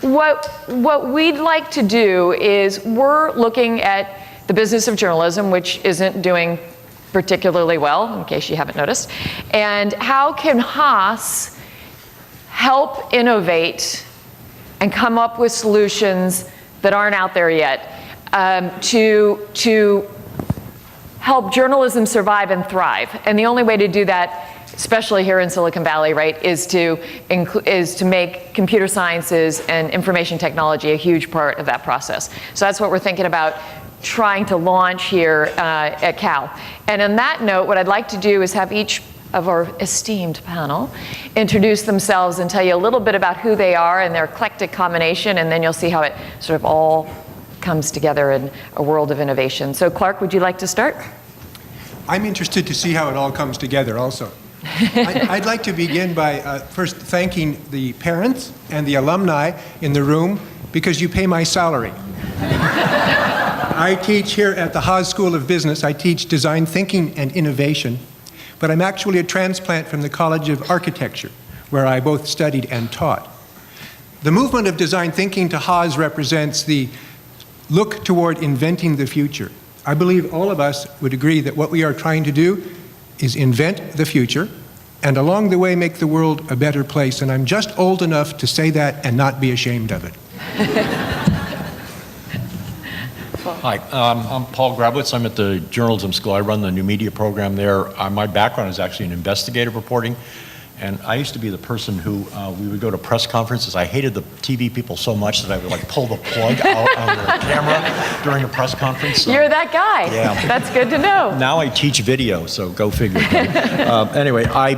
What we'd like to do is we're looking at the business of journalism, which isn't doing particularly well, in case you haven't noticed, and how can Haas help innovate and come up with solutions that aren't out there yet to help journalism survive and thrive. And the only way to do that, especially here in Silicon Valley, right, is to make computer sciences and information technology a huge part of that process. So that's what we're thinking about trying to launch here at Cal. And on that note, what I'd like to do is have each of our esteemed panel introduce themselves and tell you a little bit about who they are and their eclectic combination, and then you'll see how it sort of all comes together in a world of innovation. So Clark, would you like to start? I'm interested to see how it all comes together also. I'd like to begin by first thanking the parents and the alumni in the room because you pay my salary. I teach here at the Haas School of Business. I teach design thinking and innovation, but I'm actually a transplant from the College of Architecture, where I both studied and taught. The movement of design thinking to Haas represents the look toward inventing the future. I believe all of us would agree that what we are trying to do is invent the future, and along the way make the world a better place, and I'm just old enough to say that and not be ashamed of it. Hi, I'm Paul Grabowicz. I'm at the Journalism School. I run the new media program there. My background is actually in investigative reporting, and I used to be the person who we would go to press conferences. I hated the TV people so much that I would like pull the plug out of the camera during a press conference. So. You're that guy. Yeah. That's good to know. Now I teach video, so go figure. Anyway, I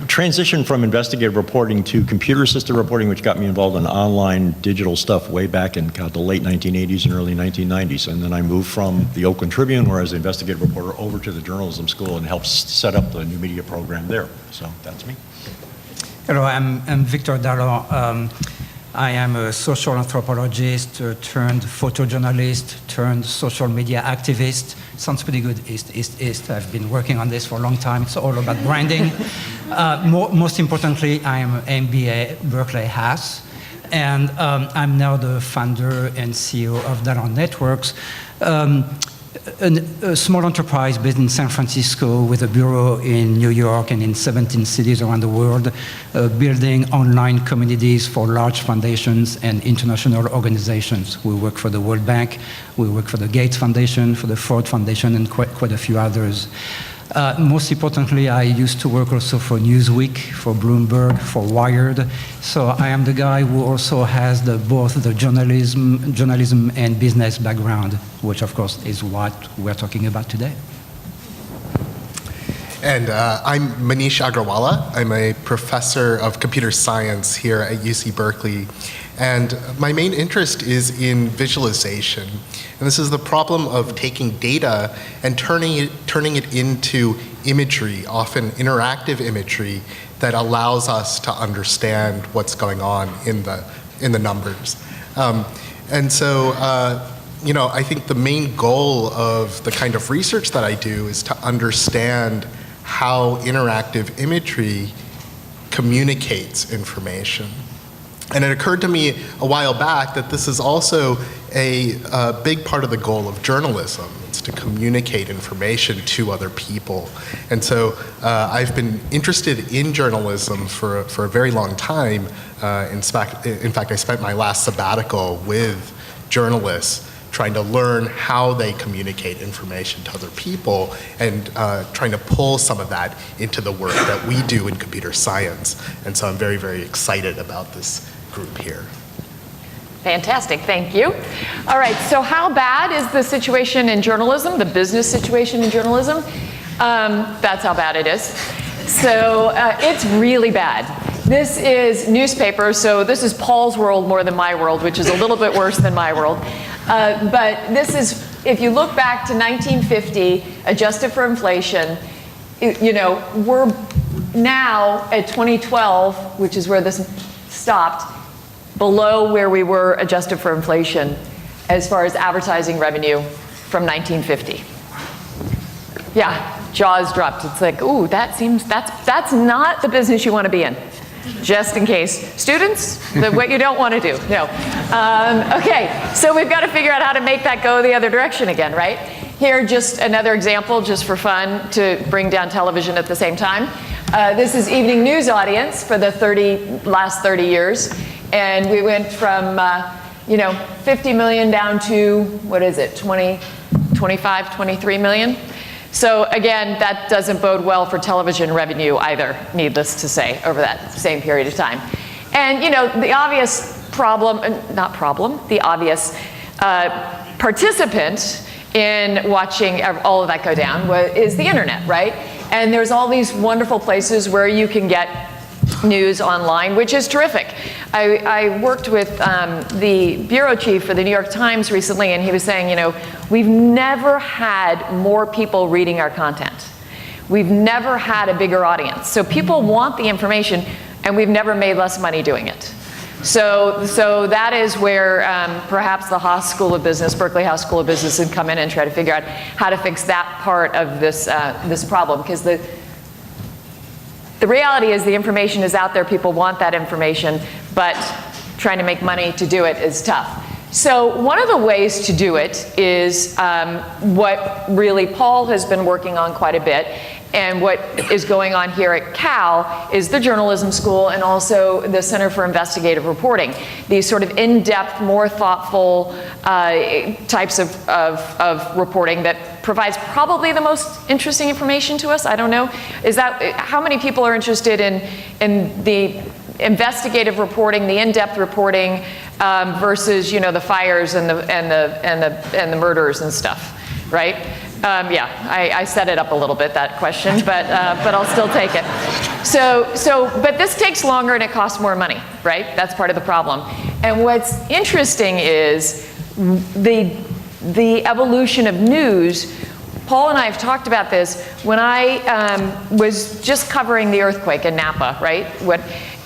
transitioned from investigative reporting to computer-assisted reporting, which got me involved in online digital stuff way back in the late 1980s and early 1990s. And then I moved from the Oakland Tribune, where I was an investigative reporter, over to the journalism school and helped set up the new media program there. So that's me. Hello, I'm Victor Dallon. I am a social anthropologist turned photojournalist turned social media activist. Sounds pretty good, East. I've been working on this for a long time. It's all about branding. Most importantly, I am an MBA Berkeley Haas, and I'm now the founder and CEO of Dallon Networks, a small enterprise based in San Francisco with a bureau in New York and in 17 cities around the world, building online communities for large foundations and international organizations. We work for the World Bank, we work for the Gates Foundation, for the Ford Foundation, and quite a few others. Most importantly, I used to work also for Newsweek, for Bloomberg, for Wired. So I am the guy who also has both the journalism and business background, which of course is what we're talking about today. And I'm Manish Agrawala. I'm a professor of computer science here at UC Berkeley. And my main interest is in visualization. And this is the problem of taking data and turning it into imagery, often interactive imagery, that allows us to understand what's going on in the numbers. And so, I think the main goal of the kind of research that I do is to understand how interactive imagery communicates information. And it occurred to me a while back that this is also a big part of the goal of journalism. It's to communicate information to other people. And so I've been interested in journalism for a very long time. In fact, I spent my last sabbatical with journalists trying to learn how they communicate information to other people and trying to pull some of that into the work that we do in computer science. And so I'm very, very excited about this group here. Fantastic, thank you. All right, so how bad is the situation in journalism, the business situation in journalism? That's how bad it is. So it's really bad. This is newspaper, so this is Paul's world more than my world, which is a little bit worse than my world. But this is, if you look back to 1950, adjusted for inflation, we're now at 2012, which is where this stopped, below where we were adjusted for inflation as far as advertising revenue from 1950. Yeah, jaws dropped. It's like, ooh, that's not the business you want to be in. just in case. Students, what you don't want to do, no. Okay, so we've got to figure out how to make that go the other direction again, right? Here, just another example, just for fun, to bring down television at the same time. This is evening news audience for the last 30 years. And we went from, 50 million down to, what is it, 25, 23 million? So again, that doesn't bode well for television revenue either, needless to say, over that same period of time. And the obvious the obvious participant in watching all of that go down is the internet, right? And there's all these wonderful places where you can get news online, which is terrific. I worked with the bureau chief for the New York Times recently, and he was saying, we've never had more people reading our content. We've never had a bigger audience. So people want the information, and we've never made less money doing it. So that is where perhaps the Haas School of Business, Berkeley Haas School of Business, would come in and try to figure out how to fix that part of this problem, because the reality is the information is out there, people want that information, but trying to make money to do it is tough. So one of the ways to do it is what really Paul has been working on quite a bit, and what is going on here at Cal is the journalism school and also the Center for Investigative Reporting. These sort of in-depth, more thoughtful types of reporting that provides probably the most interesting information to us. I don't know. How many people are interested in the investigative reporting, the in-depth reporting versus the fires and the murders and stuff, right? I set it up a little bit, that question, but I'll still take it. But this takes longer and it costs more money, right? That's part of the problem. And what's interesting is the evolution of news. Paul and I have talked about this when I was just covering the earthquake in Napa, right?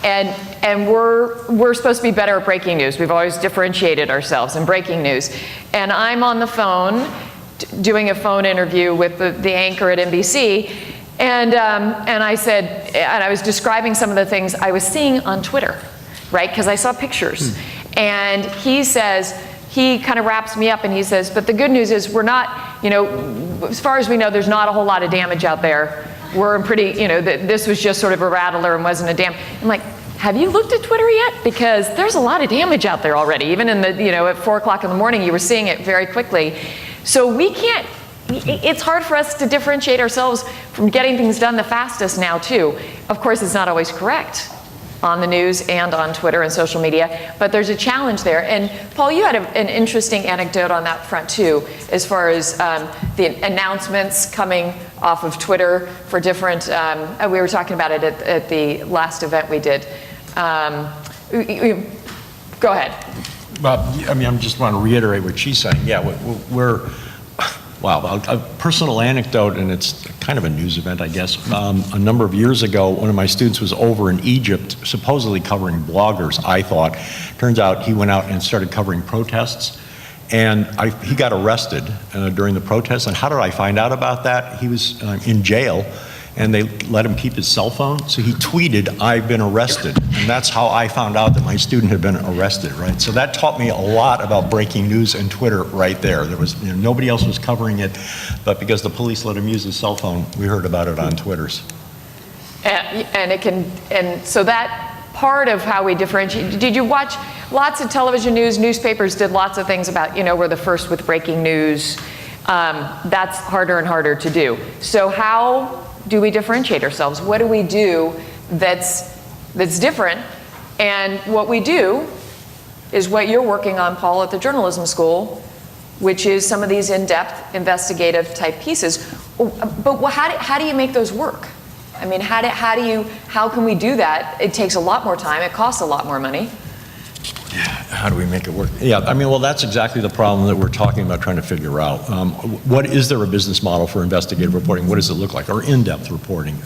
And we're supposed to be better at breaking news. We've always differentiated ourselves in breaking news. And I'm on the phone doing a phone interview with the anchor at NBC, and I said, and I was describing some of the things I was seeing on Twitter, right? Because I saw pictures. And he kind of wraps me up and he says, but the good news is we're not, as far as we know, there's not a whole lot of damage out there. We're in pretty, this was just sort of a rattler and wasn't a damage. I'm like, have you looked at Twitter yet? Because there's a lot of damage out there already. Even in the, at 4 o'clock in the morning, you were seeing it very quickly. So it's hard for us to differentiate ourselves from getting things done the fastest now too. Of course, it's not always correct on the news and on Twitter and social media, but there's a challenge there. And Paul, you had an interesting anecdote on that front too, as far as the announcements coming off of Twitter for different, we were talking about it at the last event we did. Go ahead. Well, I just want to reiterate what she's saying. Yeah, a personal anecdote, and it's kind of a news event, I guess. A number of years ago, one of my students was over in Egypt, supposedly covering bloggers, I thought. Turns out he went out and started covering protests, and he got arrested during the protests. And how did I find out about that? He was in jail, and they let him keep his cell phone. So he tweeted, "I've been arrested." And that's how I found out that my student had been arrested, right? So that taught me a lot about breaking news and Twitter right there. There was, nobody else was covering it, but because the police let him use his cell phone, we heard about it on Twitter's. And so that part of how we differentiate, did you watch lots of television news, newspapers did lots of things about, we're the first with breaking news. That's harder and harder to do. So how do we differentiate ourselves? What do we do that's different? And what we do is what you're working on, Paul, at the journalism school, which is some of these in-depth investigative type pieces. But how do you make those work? I mean, how can we do that? It takes a lot more time. It costs a lot more money. How do we make it work? Yeah, well, that's exactly the problem that we're talking about trying to figure out. Is there a business model for investigative reporting? What does it look like? Or in-depth reporting?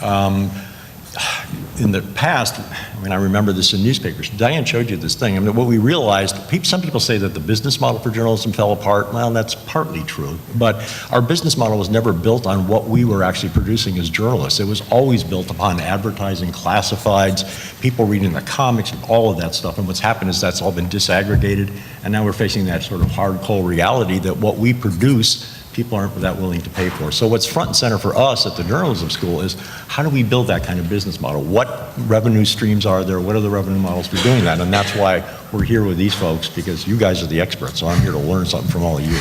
in the past, I mean, I remember this in newspapers. Diane showed you this thing. I mean, what we realized, some people say that the business model for journalism fell apart. Well, that's partly true. But our business model was never built on what we were actually producing as journalists. It was always built upon advertising, classifieds, people reading the comics, all of that stuff. And what's happened is that's all been disaggregated. And now we're facing that sort of hard, cold reality that what we produce, people aren't that willing to pay for. So what's front and center for us at the journalism school is how do we build that kind of business model? What revenue streams are there? What are the revenue models for doing that? And that's why we're here with these folks, because you guys are the experts, so I'm here to learn something from all of you.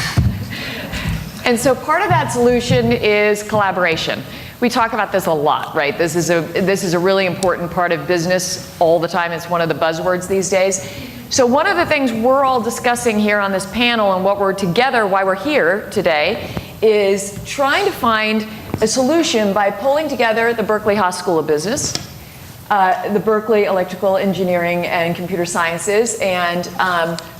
And so part of that solution is collaboration. We talk about this a lot, right? This is a really important part of business all the time. It's one of the buzzwords these days. So one of the things we're all discussing here on this panel and what we're together, why we're here today, is trying to find a solution by pulling together the Berkeley Haas School of Business, the Berkeley Electrical Engineering and Computer Sciences, and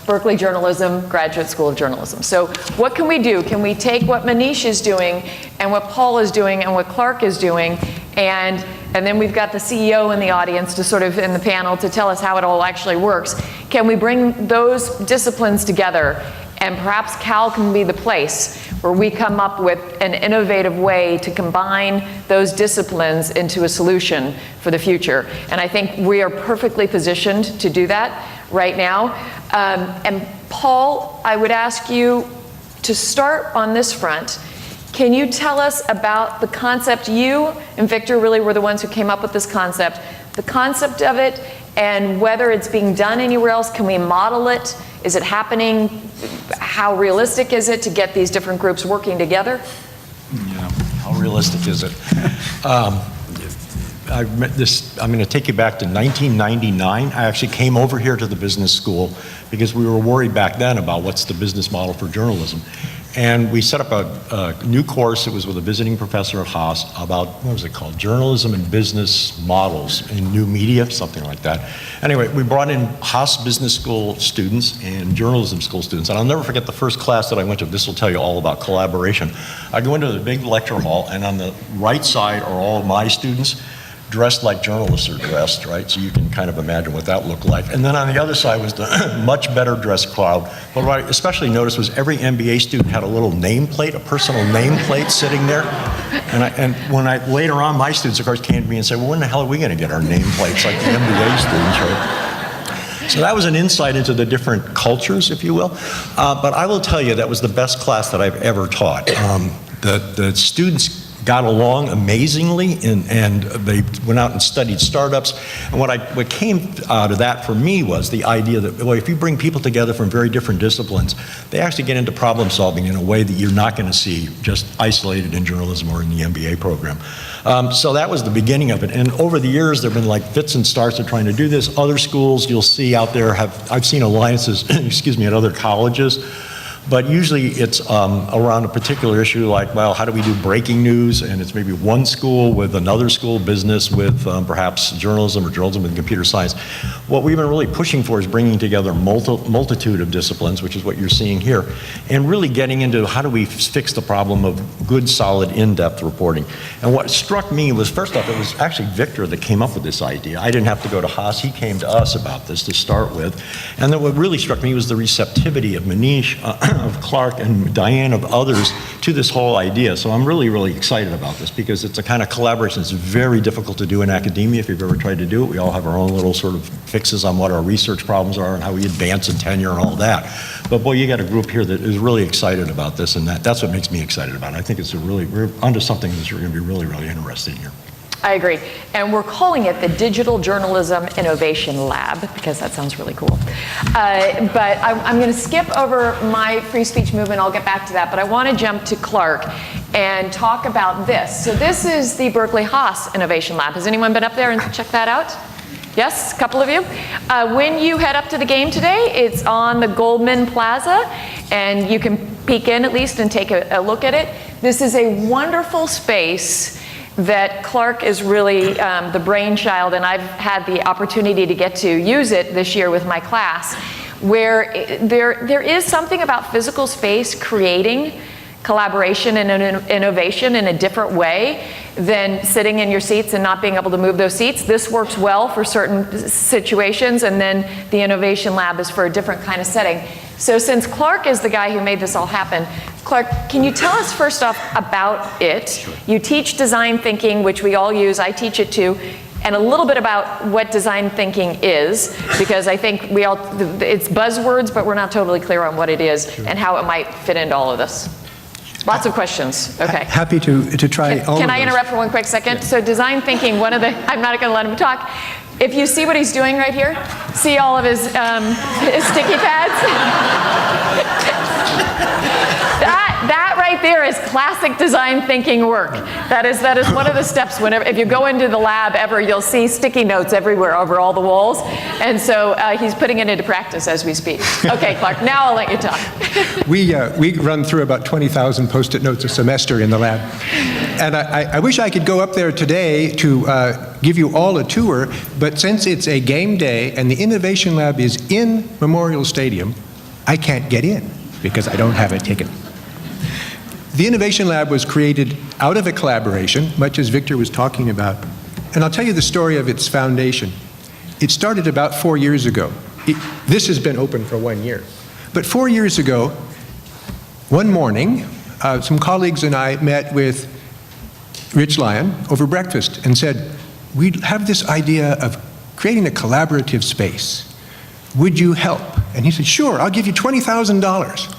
Berkeley Journalism, Graduate School of Journalism. So what can we do? Can we take what Manish is doing and what Paul is doing and what Clark is doing, and then we've got the CEO in the audience to sort of, in the panel, to tell us how it all actually works. Can we bring those disciplines together, and perhaps Cal can be the place where we come up with an innovative way to combine those disciplines into a solution for the future. And I think we are perfectly positioned to do that right now. And Paul, I would ask you to start on this front. Can you tell us about the concept? You and Victor really were the ones who came up with this concept, the concept of it, and whether it's being done anywhere else. Can we model it? Is it happening? How realistic is it to get these different groups working together? Yeah, how realistic is it? I'm going to take you back to 1999. I actually came over here to the business school because we were worried back then about what's the business model for journalism. And we set up a new course. It was with a visiting professor at Haas about, what was it called? Journalism and Business Models in New Media, something like that. Anyway, we brought in Haas Business School students and journalism school students. And I'll never forget the first class that I went to. This will tell you all about collaboration. I go into the big lecture hall, and on the right side are all of my students, dressed like journalists are dressed, right? So you can kind of imagine what that looked like. And then on the other side was the much better dressed crowd. But what I especially noticed was every MBA student had a little nameplate, a personal nameplate sitting there. And when later on, my students, of course, came to me and said, well, when the hell are we going to get our nameplates like the MBA students, right? So that was an insight into the different cultures, if you will. But I will tell you, that was the best class that I've ever taught. The students got along amazingly, and they went out and studied startups. And what came out of that for me was the idea that, well, if you bring people together from very different disciplines, they actually get into problem solving in a way that you're not going to see just isolated in journalism or in the MBA program. So that was the beginning of it. And over the years, there have been like fits and starts of trying to do this. Other schools you'll see out there I've seen alliances, at other colleges. But usually it's around a particular issue like, well, how do we do breaking news? And it's maybe one school with another school, business with perhaps journalism or journalism with computer science. What we've been really pushing for is bringing together a multitude of disciplines, which is what you're seeing here, and really getting into how do we fix the problem of good, solid, in-depth reporting. And what struck me was, first off, it was actually Victor that came up with this idea. I didn't have to go to Haas. He came to us about this to start with. And then what really struck me was the receptivity of Manish, of Clark and Diane, of others, to this whole idea. So I'm really, really excited about this because it's a kind of collaboration that's very difficult to do in academia if you've ever tried to do it. We all have our own little sort of fixes on what our research problems are and how we advance in tenure and all that. But boy, you got a group here that is really excited about this, and that's what makes me excited about it. I think we're onto something that's going to be really, really interesting here. I agree. And we're calling it the Digital Journalism Innovation Lab because that sounds really cool. But I'm going to skip over my free speech movement. I'll get back to that. But I want to jump to Clark and talk about this. So this is the Berkeley Haas Innovation Lab. Has anyone been up there and checked that out? Yes, a couple of you. When you head up to the game today, it's on the Goldman Plaza, and you can peek in at least and take a look at it. This is a wonderful space that Clark is really the brainchild, and I've had the opportunity to get to use it this year with my class, where there is something about physical space creating collaboration and innovation in a different way than sitting in your seats and not being able to move those seats. This works well for certain situations, and then the innovation lab is for a different kind of setting. So since Clark is the guy who made this all happen, Clark, can you tell us first off about it? Sure. You teach design thinking, which we all use. I teach it too. And a little bit about what design thinking is, because I think it's buzzwords, but we're not totally clear on what it is and how it might fit into all of this. Lots of questions. Okay. Happy to try all of Can I interrupt for one quick second? Yeah. So design thinking, I'm not going to let him talk. If you see what he's doing right here, see all of his sticky pads? That right there is classic design thinking work. That is one of the steps. If you go into the lab ever, you'll see sticky notes everywhere over all the walls. And so he's putting it into practice as we speak. Okay, Clark, now I'll let you talk. We run through about 20,000 Post-it notes a semester in the lab. And I wish I could go up there today to give you all a tour, but since it's a game day and the Innovation Lab is in Memorial Stadium, I can't get in because I don't have a ticket. The Innovation Lab was created out of a collaboration, much as Victor was talking about. And I'll tell you the story of its foundation. It started about 4 years ago. This has been open for 1 year. But 4 years ago, one morning, some colleagues and I met with Rich Lyon over breakfast and said, we have this idea of creating a collaborative space. Would you help? And he said, sure, I'll give you $20,000.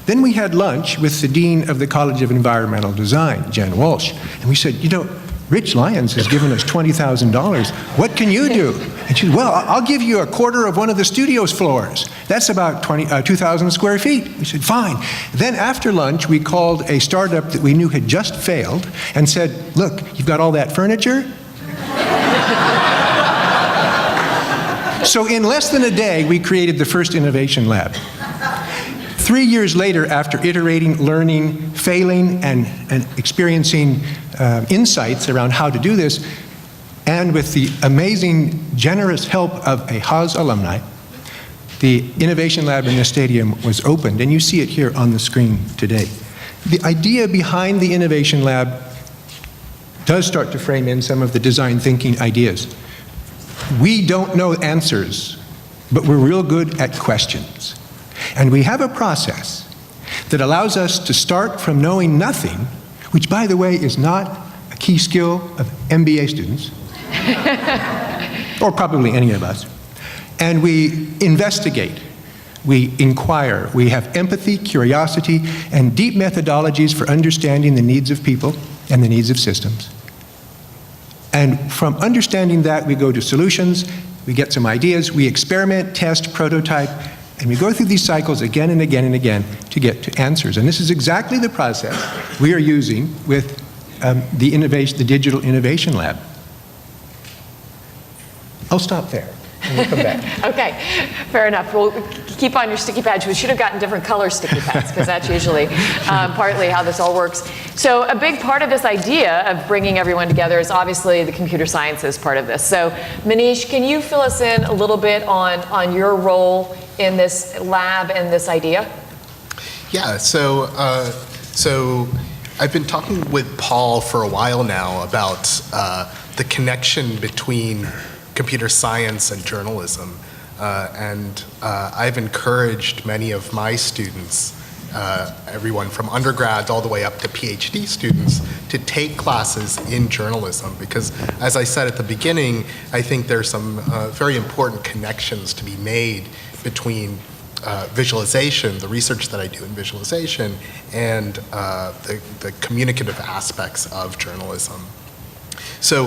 Then we had lunch with the Dean of the College of Environmental Design, Jen Walsh, and we said, you know, Rich Lyons has given us $20,000. What can you do? And she said, well, I'll give you a quarter of one of the studio's floors. That's about 2,000 square feet. We said, fine. Then after lunch, we called a startup that we knew had just failed and said, look, you've got all that furniture? So in less than a day, we created the first Innovation Lab. 3 years later, after iterating, learning, failing, and experiencing insights around how to do this, and with the amazing, generous help of a Haas alumni, the Innovation Lab in the stadium was opened, and you see it here on the screen today. The idea behind the Innovation Lab does start to frame in some of the design thinking ideas. We don't know answers, but we're real good at questions. And we have a process that allows us to start from knowing nothing, which, by the way, is not a key skill of MBA students, or probably any of us. And we investigate, we inquire, we have empathy, curiosity, and deep methodologies for understanding the needs of people and the needs of systems. And from understanding that, we go to solutions, we get some ideas, we experiment, test, prototype, and we go through these cycles again and again and again to get to answers. And this is exactly the process we are using with the Digital Innovation Lab. I'll stop there and we'll come back. Okay, fair enough. We'll keep on your sticky pads. We should have gotten different color sticky pads because that's usually partly how this all works. So a big part of this idea of bringing everyone together is obviously the computer sciences part of this. So Manish, can you fill us in a little bit on your role in this lab and this idea? Yeah, so I've been talking with Paul for a while now about the connection between computer science and journalism. And I've encouraged many of my students, everyone from undergrads all the way up to PhD students, to take classes in journalism because, as I said at the beginning, I think there's some very important connections to be made between visualization, the research that I do in visualization, and the communicative aspects of journalism. So,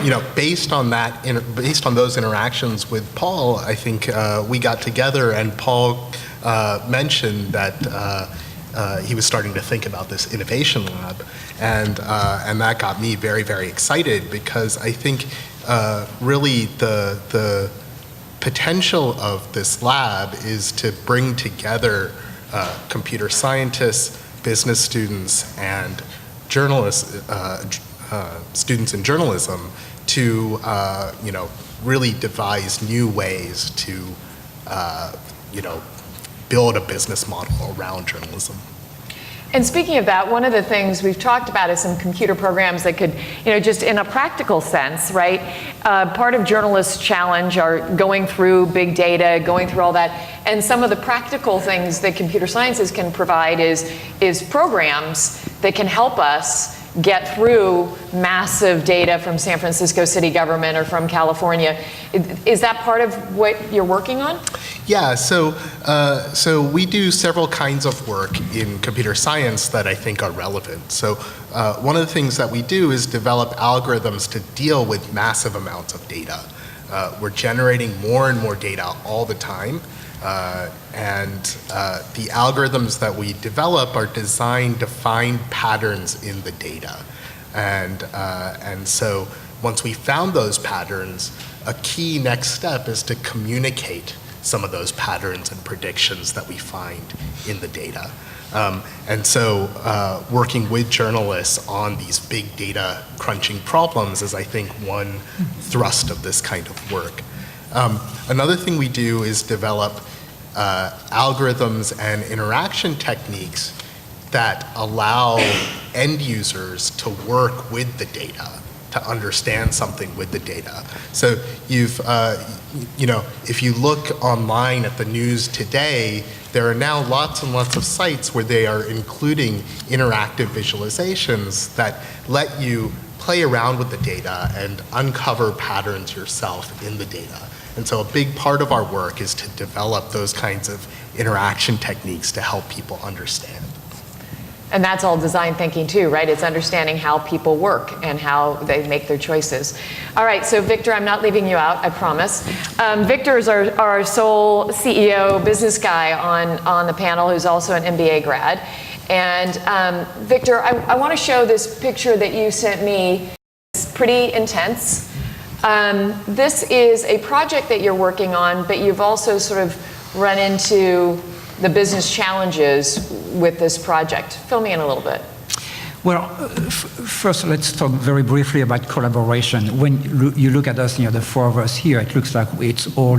you know, based on those interactions with Paul, I think we got together, and Paul mentioned that he was starting to think about this innovation lab, and that got me very, very excited because I think really the potential of this lab is to bring together computer scientists, business students, and journalists, students in journalism to, you know, really devise new ways to, you know, build a business model around journalism. And speaking of that, one of the things we've talked about is some computer programs that could, just in a practical sense, right? Part of journalists' challenge are going through big data, going through all that, and some of the practical things that computer sciences can provide is programs that can help us get through massive data from San Francisco city government or from California. Is that part of what you're working on? Yeah, so we do several kinds of work in computer science that I think are relevant. So one of the things that we do is develop algorithms to deal with massive amounts of data. We're generating more and more data all the time. And the algorithms that we develop are designed to find patterns in the data. And so once we found those patterns, a key next step is to communicate some of those patterns and predictions that we find in the data. And so working with journalists on these big data crunching problems is, I think, one thrust of this kind of work. Another thing we do is develop algorithms and interaction techniques that allow end users to work with the data, to understand something with the data. So if you look online at the news today, there are now lots and lots of sites where they are including interactive visualizations that let you play around with the data and uncover patterns yourself in the data. And so a big part of our work is to develop those kinds of interaction techniques to help people understand. And that's all design thinking too, right? It's understanding how people work and how they make their choices. All right, so Victor, I'm not leaving you out, I promise. Victor is our sole CEO business guy on the panel, who's also an MBA grad. And Victor, I want to show this picture that you sent me. It's pretty intense. This is a project that you're working on, but you've also sort of run into the business challenges with this project. Fill me in a little bit. Well, first let's talk very briefly about collaboration. When you look at us, the four of us here, it looks like it's all,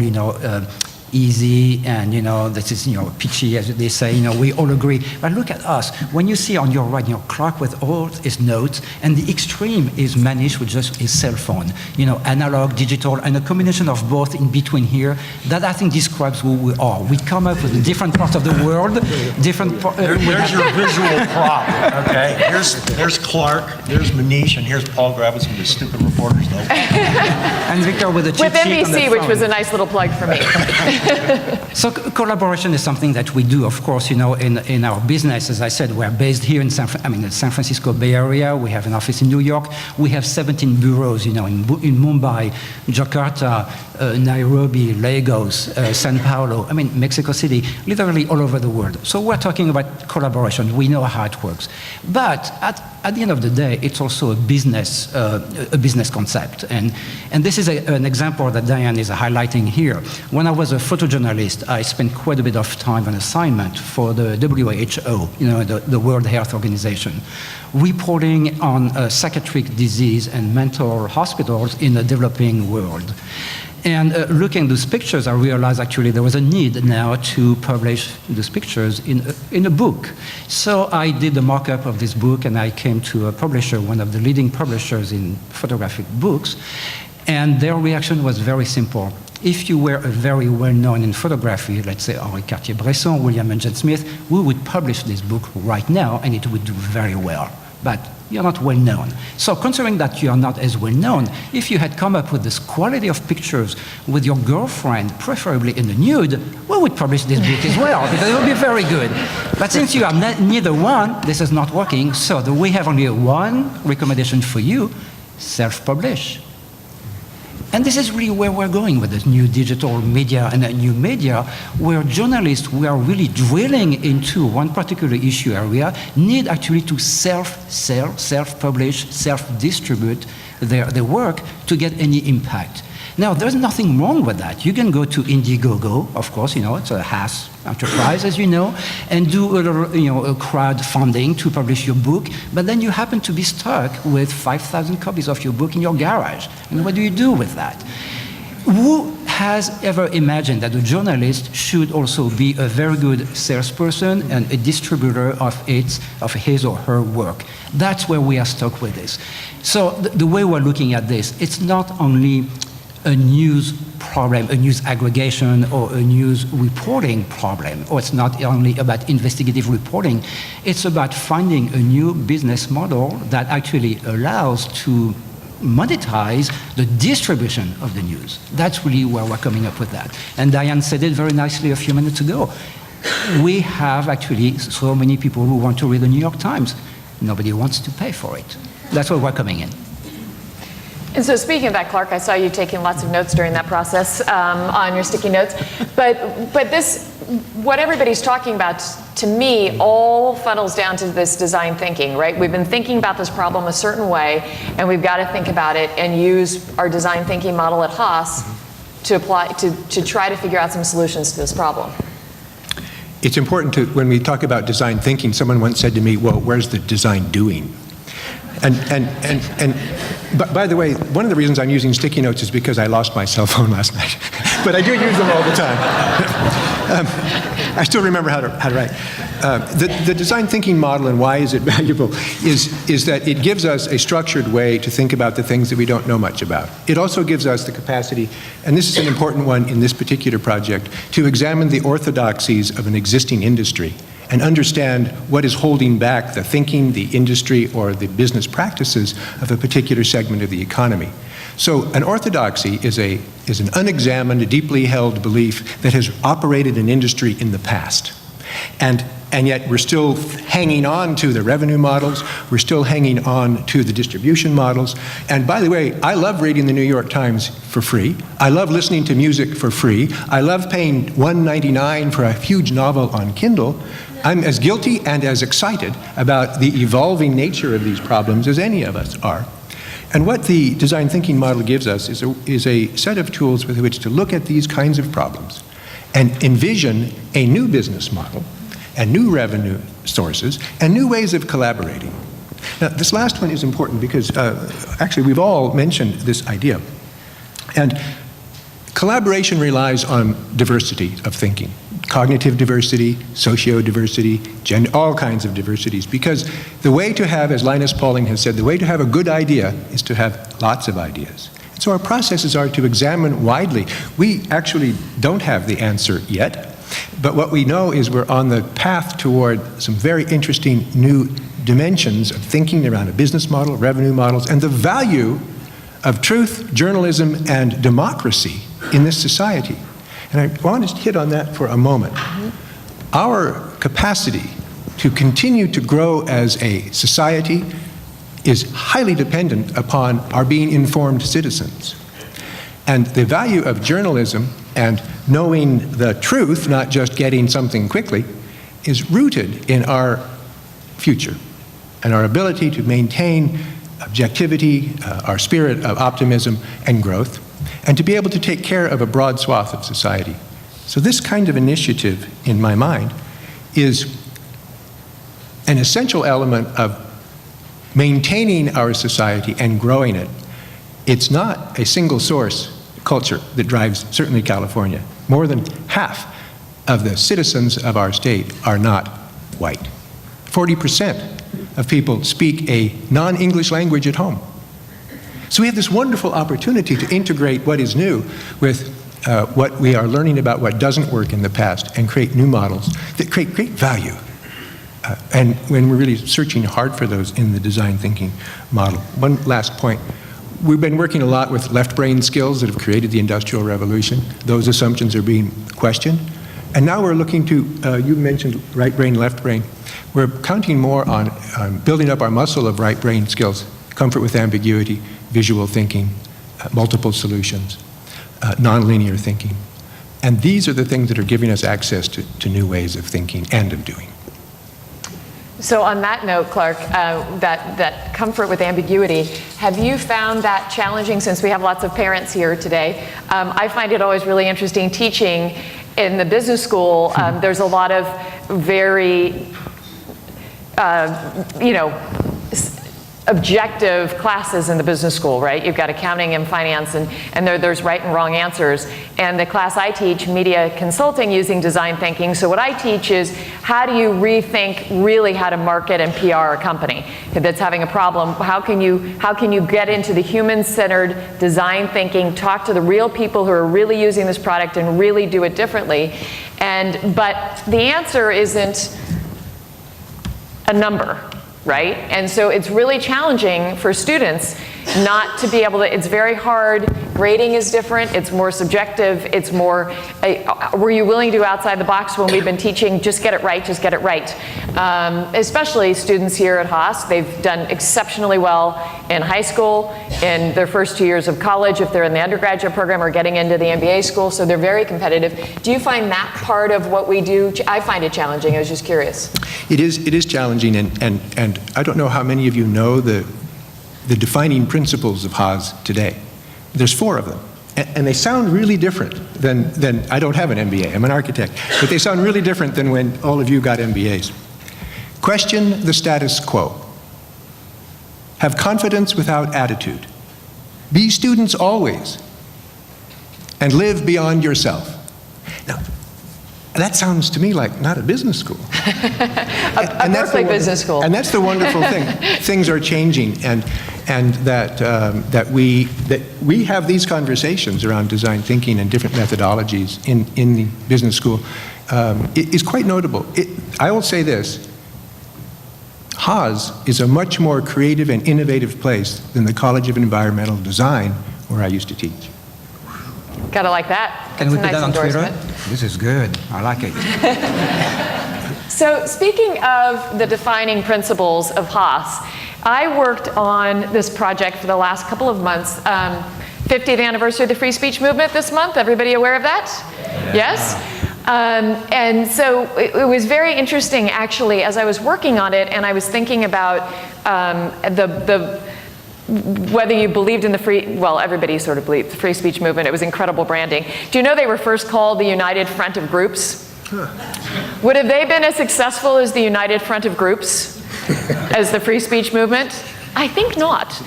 easy and, this is, pitchy, as they say, we all agree. But look at us. When you see on your right, Clark with all his notes, and the extreme is Manish with just his cell phone, analog, digital, and a combination of both in between here, that I think describes who we are. We come up with different parts of the world, different... There's your visual prop, okay? There's Clark, there's Manish, and here's Paul Grabowicz with his stupid reporter's note. And Victor with a cheat With sheet on the NBC, which phone. was a nice little plug for me. So collaboration is something that we do, of course, in our business. As I said, we're based here in the San Francisco Bay Area. We have an office in New York. We have 17 bureaus, in Mumbai, Jakarta, Nairobi, Lagos, Sao Paulo, Mexico City, literally all over the world. So we're talking about collaboration. We know how it works. But at the end of the day, it's also a business concept. And this is an example that Diane is highlighting here. When I was a photojournalist, I spent quite a bit of time on assignment for the WHO, the World Health Organization, reporting on psychiatric disease and mental hospitals in the developing world. And looking at those pictures, I realized actually there was a need now to publish those pictures in a book. So I did the mock-up of this book, and I came to a publisher, one of the leading publishers in photographic books, and their reaction was very simple. If you were a very well-known in photography, let's say Henri Cartier-Bresson, William and Jane Smith, we would publish this book right now, and it would do very well. But you're not well known. So considering that you are not as well known, if you had come up with this quality of pictures with your girlfriend, preferably in the nude, we would publish this book as well, because it would be very good. But since you are neither one, this is not working, so we have only one recommendation for you: self-publish. And this is really where we're going with this new digital media and new media, where journalists who are really drilling into one particular issue area need actually to self-publish, self-distribute their work to get any impact. Now, there's nothing wrong with that. You can go to Indiegogo, of course, it's a Haas enterprise, as you know, and do a crowdfunding to publish your book, but then you happen to be stuck with 5,000 copies of your book in your garage. And what do you do with that? Who has ever imagined that a journalist should also be a very good salesperson and a distributor of his or her work? That's where we are stuck with this. So the way we're looking at this, it's not only a news problem, a news aggregation or a news reporting problem, or it's not only about investigative reporting, it's about finding a new business model that actually allows to monetize the distribution of the news. That's really where we're coming up with that. And Diane said it very nicely a few minutes ago. We have actually so many people who want to read the New York Times. Nobody wants to pay for it. That's where we're coming in. And so speaking of that, Clark, I saw you taking lots of notes during that process on your sticky notes. But this, what everybody's talking about, to me, all funnels down to this design thinking, right? We've been thinking about this problem a certain way, and we've got to think about it and use our design thinking model at Haas to apply, to try to figure out some solutions to this problem. It's important to, when we talk about design thinking, someone once said to me, well, where's the design doing? But by the way, one of the reasons I'm using sticky notes is because I lost my cell phone last night. But I do use them all the time. I still remember how to write. The design thinking model, and why is it valuable, is that it gives us a structured way to think about the things that we don't know much about. It also gives us the capacity, and this is an important one in this particular project, to examine the orthodoxies of an existing industry and understand what is holding back the thinking, the industry, or the business practices of a particular segment of the economy. So an orthodoxy is an unexamined, deeply held belief that has operated in industry in the past. And yet we're still hanging on to the revenue models, we're still hanging on to the distribution models. And by the way, I love reading the New York Times for free. I love listening to music for free. I love paying $1.99 for a huge novel on Kindle. I'm as guilty and as excited about the evolving nature of these problems as any of us are. And what the design thinking model gives us is a set of tools with which to look at these kinds of problems and envision a new business model and new revenue sources and new ways of collaborating. Now, this last one is important because actually we've all mentioned this idea. And collaboration relies on diversity of thinking. Cognitive diversity, socio-diversity, all kinds of diversities. Because the way to have, as Linus Pauling has said, the way to have a good idea is to have lots of ideas. And so our processes are to examine widely. We actually don't have the answer yet, but what we know is we're on the path toward some very interesting new dimensions of thinking around a business model, revenue models, and the value of truth, journalism, and democracy in this society. And I want to hit on that for a moment. Our capacity to continue to grow as a society is highly dependent upon our being informed citizens. And the value of journalism and knowing the truth, not just getting something quickly, is rooted in our future and our ability to maintain objectivity, our spirit of optimism and growth, and to be able to take care of a broad swath of society. So this kind of initiative, in my mind, is an essential element of maintaining our society and growing it. It's not a single source culture that drives, certainly California. More than half of the citizens of our state are not white. 40% of people speak a non-English language at home. So we have this wonderful opportunity to integrate what is new with what we are learning about what doesn't work in the past and create new models that create great value. And when we're really searching hard for those in the design thinking model. One last point. We've been working a lot with left brain skills that have created the Industrial Revolution. Those assumptions are being questioned. And now we're looking to, you mentioned right brain, left brain. We're counting more on building up our muscle of right brain skills, comfort with ambiguity, visual thinking, multiple solutions, nonlinear thinking. And these are the things that are giving us access to new ways of thinking and of doing. So on that note, Clark, that comfort with ambiguity, have you found that challenging since we have lots of parents here today? I find it always really interesting teaching in the business school. There's a lot of very, objective classes in the business school, right? You've got accounting and finance, and there's right and wrong answers. And the class I teach, media consulting, using design thinking. So what I teach is how do you rethink really how to market and PR a company that's having a problem? How can you get into the human-centered design thinking, talk to the real people who are really using this product and really do it differently? But the answer isn't a number, right? And so it's really challenging for students not to be able to, it's very hard. Grading is different, it's more subjective, it's more, were you willing to go outside the box when we've been teaching, just get it right, just get it right. Especially students here at Haas, they've done exceptionally well in high school, in their first 2 years of college, if they're in the undergraduate program or getting into the MBA school, so they're very competitive. Do you find that part of what we do? I find it challenging, I was just curious. It is challenging, and I don't know how many of you know the defining principles of Haas today. There's 4 of them, and they sound really different than I don't have an MBA, I'm an architect, but they sound really different than when all of you got MBAs. Question the status quo. Have confidence without attitude. Be students always, and live beyond yourself. Now, that sounds to me like not a business school. a Berkeley business school. And that's the wonderful thing. Things are changing, and that we have these conversations around design thinking and different methodologies in the business school is quite notable. I will say this. Haas is a much more creative and innovative place than the College of Environmental Design, where I used to teach. Gotta like that. Can we That's put a that on nice Twitter? endorsement. This is good. I like it. So speaking of the defining principles of Haas, I worked on this project for the last couple of months. 50th anniversary of the free speech movement this month. Everybody aware of that? Yes? And so it was very interesting, actually, as I was working on it, and I was thinking about whether you believed in the everybody sort of believed the free speech movement. It was incredible branding. Do you know they were first called the United Front of Groups? Would have they been as successful as the United Front of Groups as the free speech movement? I think not.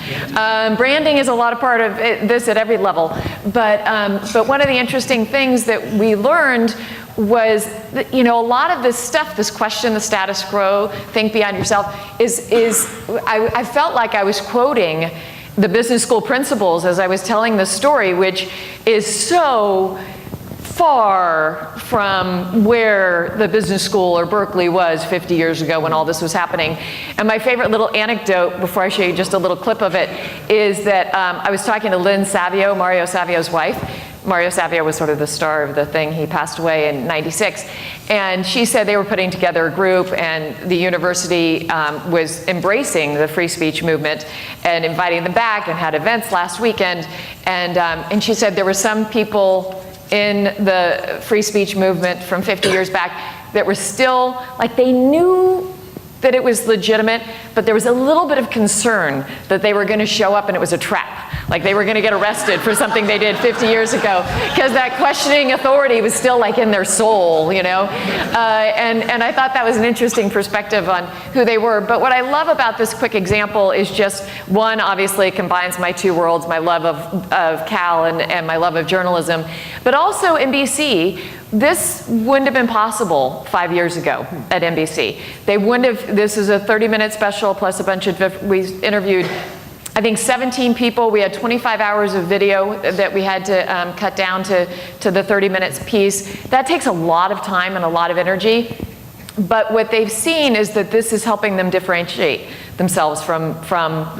Branding is a lot of part of this at every level. But one of the interesting things that we learned was that, a lot of this stuff, this question the status quo, think beyond yourself, I felt like I was quoting the business school principles as I was telling the story, which is so far from where the business school or Berkeley was 50 years ago when all this was happening. And my favorite little anecdote, before I show you just a little clip of it, is that I was talking to Lynn Savio, Mario Savio's wife. Mario Savio was sort of the star of the thing. He passed away in '96. And she said they were putting together a group, and the university was embracing the free speech movement and inviting them back, and had events last weekend. And she said there were some people in the free speech movement from 50 years back that were still, like, they knew that it was legitimate, but there was a little bit of concern that they were going to show up and it was a trap. Like they were going to get arrested for something they did 50 years ago, because that questioning authority was still like in their soul, And I thought that was an interesting perspective on who they were. But what I love about this quick example is just, one, obviously it combines my 2 worlds, my love of Cal and my love of journalism, but also NBC. This wouldn't have been possible 5 years ago at NBC. They wouldn't have, this is a 30-minute special plus a bunch of, we interviewed, I think 17 people. We had 25 hours of video that we had to cut down to the 30 minutes piece. That takes a lot of time and a lot of energy. But what they've seen is that this is helping them differentiate themselves from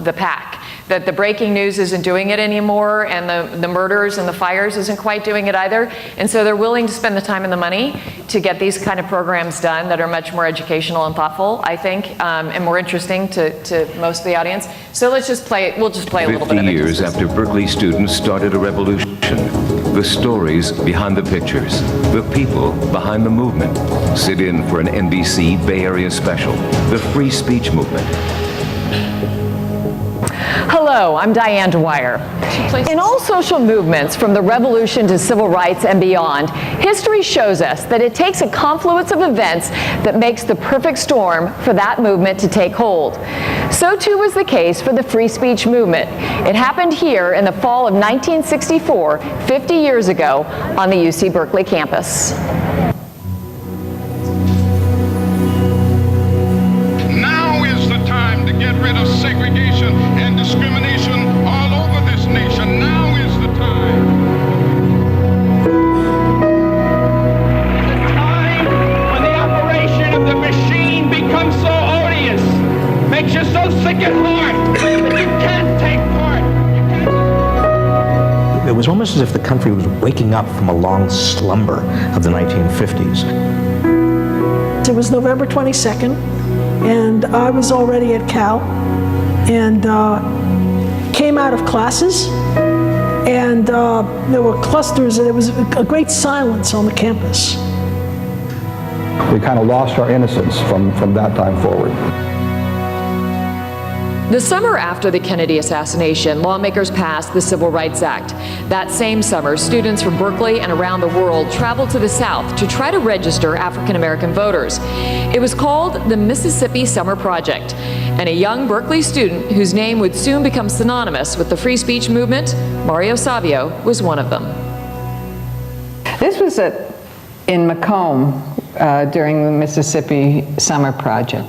the pack. That the breaking news isn't doing it anymore, and the murders and the fires isn't quite doing it either. And so they're willing to spend the time and the money to get these kind of programs done that are much more educational and thoughtful, I think, and more interesting to most of the audience. So let's just play, we'll just play a little bit of it. 50 years after Berkeley students started a revolution, the stories behind the pictures, the people behind the movement. Sit in for an NBC Bay Area special, The Free Speech Movement. Hello Hello, I'm Diane Dwyer. In all social movements, from the revolution to civil rights and beyond, history shows us that it takes a confluence of events that makes the perfect storm for that movement to take hold. So too was the case for the free speech movement. It happened here in the fall of 1964, 50 years ago, on the UC Berkeley campus. Now is the time to get rid of segregation and discrimination all over this nation. Now is the time. The time when the operation of the machine becomes so odious, makes you so sick at heart that you can't take part. It was almost as if the country was waking up from a long slumber of the 1950s. It was November 22nd, and I was already at Cal, and came out of classes, and there were clusters, and there was a great silence on the campus. We kind of lost our innocence from that time forward. The summer after the Kennedy assassination, lawmakers passed the Civil Rights Act. That same summer, students from Berkeley and around the world traveled to the South to try to register African American voters. It was called the Mississippi Summer Project, and a young Berkeley student whose name would soon become synonymous with the free speech movement, Mario Savio, was one of them. This was in Macomb during the Mississippi Summer Project.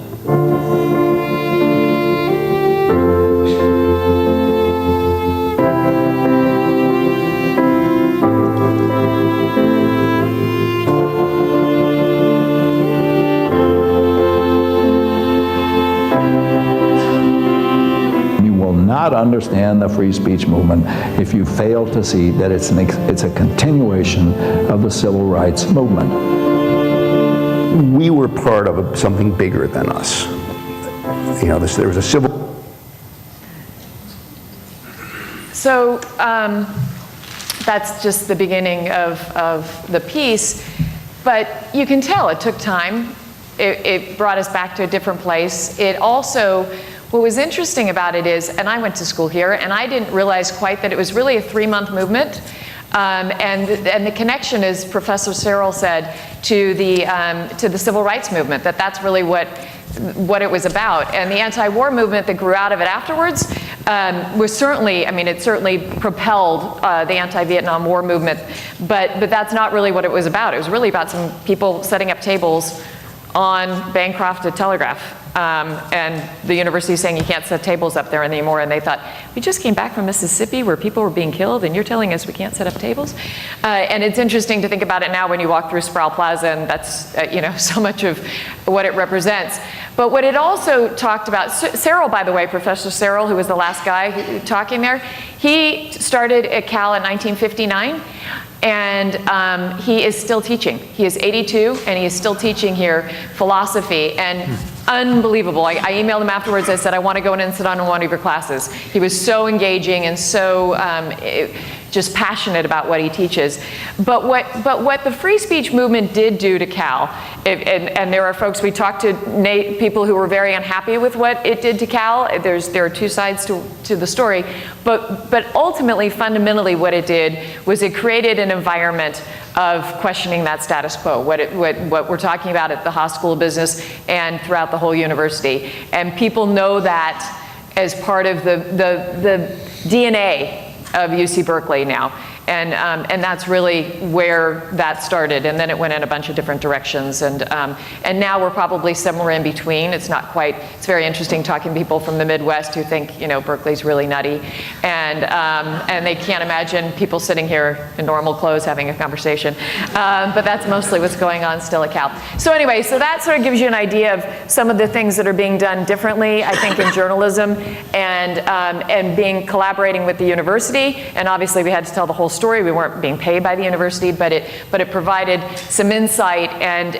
Not understand the free speech movement if you fail to see that it's a continuation of the civil rights movement. We were part of something bigger than us. You know, there was a civil. So that's just the beginning of the piece, but you can tell it took time. It brought us back to a different place. It also, what was interesting about it is, and I went to school here, and I didn't realize quite that it was really a 3-month movement. And the connection, as Professor Searle said, to the civil rights movement, that's really what it was about. And the anti-war movement that grew out of it afterwards was certainly, I mean, it certainly propelled the anti-Vietnam War movement, but that's not really what it was about. It was really about some people setting up tables on Bancroft at Telegraph. And the university saying you can't set tables up there anymore, and they thought, we just came back from Mississippi where people were being killed and you're telling us we can't set up tables? And it's interesting to think about it now when you walk through Sproul Plaza, and that's so much of what it represents. But what it also talked about, Searle, by the way, Professor Searle, who was the last guy talking there, he started at Cal in 1959. And he is still teaching. He is 82, and he is still teaching here philosophy, and unbelievable. I emailed him afterwards. I said, I want to go in and sit on one of your classes. He was so engaging and so just passionate about what he teaches. But what the free speech movement did do to Cal, and there are folks, we talked to people who were very unhappy with what it did to Cal. There are two sides to the story, but ultimately, fundamentally, what it did was it created an environment of questioning that status quo, what we're talking about at the Haas School of Business and throughout the whole university. And people know that as part of the DNA of UC Berkeley now. And that's really where that started, and then it went in a bunch of different directions, and now we're probably somewhere in between. It's not quite. It's very interesting talking to people from the Midwest who think Berkeley's really nutty, and they can't imagine people sitting here in normal clothes having a conversation. But that's mostly what's going on still at Cal. So anyway, so that sort of gives you an idea of some of the things that are being done differently, I think, in journalism, and collaborating with the university, and obviously we had to tell the whole story. We weren't being paid by the university, but it provided some insight, and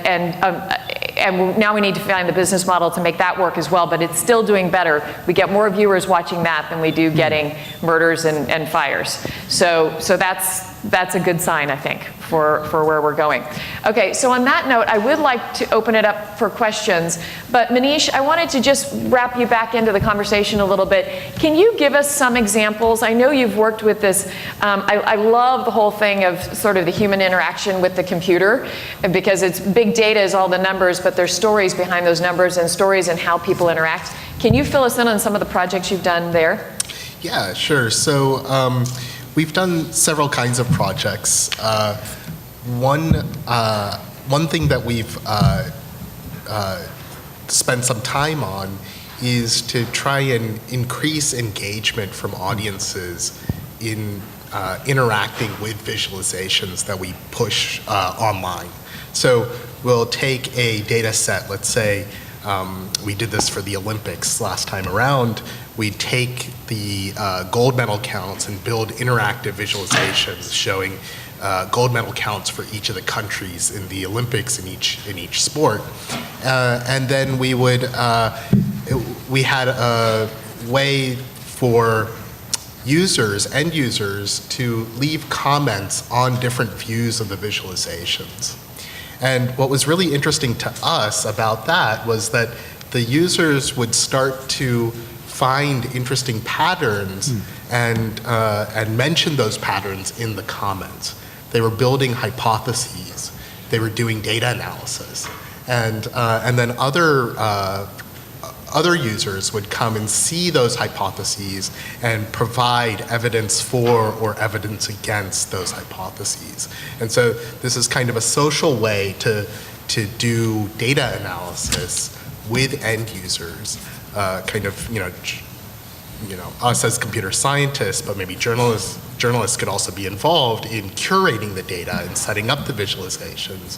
now we need to find the business model to make that work as well, but it's still doing better. We get more viewers watching that than we do getting murders and fires. So that's that's a good sign, I think, for where we're going. Okay, so on that note, I would like to open it up for questions. But Manish, I wanted to just wrap you back into the conversation a little bit. Can you give us some examples? I know you've worked with this. I love the whole thing of sort of the human interaction with the computer, because it's big data is all the numbers, but there's stories behind those numbers and stories in how people interact. Can you fill us in on some of the projects you've done there? Yeah, sure. So we've done several kinds of projects. One thing that we've spent some time on is to try and increase engagement from audiences in interacting with visualizations that we push online. So we'll take a data set, let's say we did this for the Olympics last time around. We take the gold medal counts and build interactive visualizations showing gold medal counts for each of the countries in the Olympics in each sport. And then we had a way for end users to leave comments on different views of the visualizations. And what was really interesting to us about that was that the users would start to find interesting patterns and mention those patterns in the comments. They were building hypotheses. They were doing data analysis. And then other users would come and see those hypotheses and provide evidence for or evidence against those hypotheses. And so this is kind of a social way to do data analysis with end users, kind of, us as computer scientists, but maybe journalists could also be involved in curating the data and setting up the visualizations,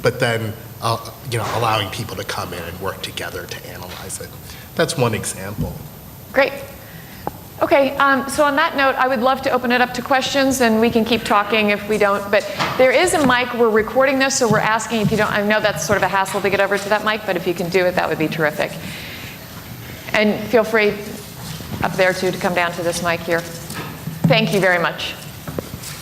but then allowing people to come in and work together to analyze it. That's one example. Great. Okay, so on that note, I would love to open it up to questions, and we can keep talking if we don't, but there is a mic. We're recording this, so we're asking if you don't, I know that's sort of a hassle to get over to that mic, but if you can do it, that would be terrific. And feel free up there too to come down to this mic here. Thank you very much.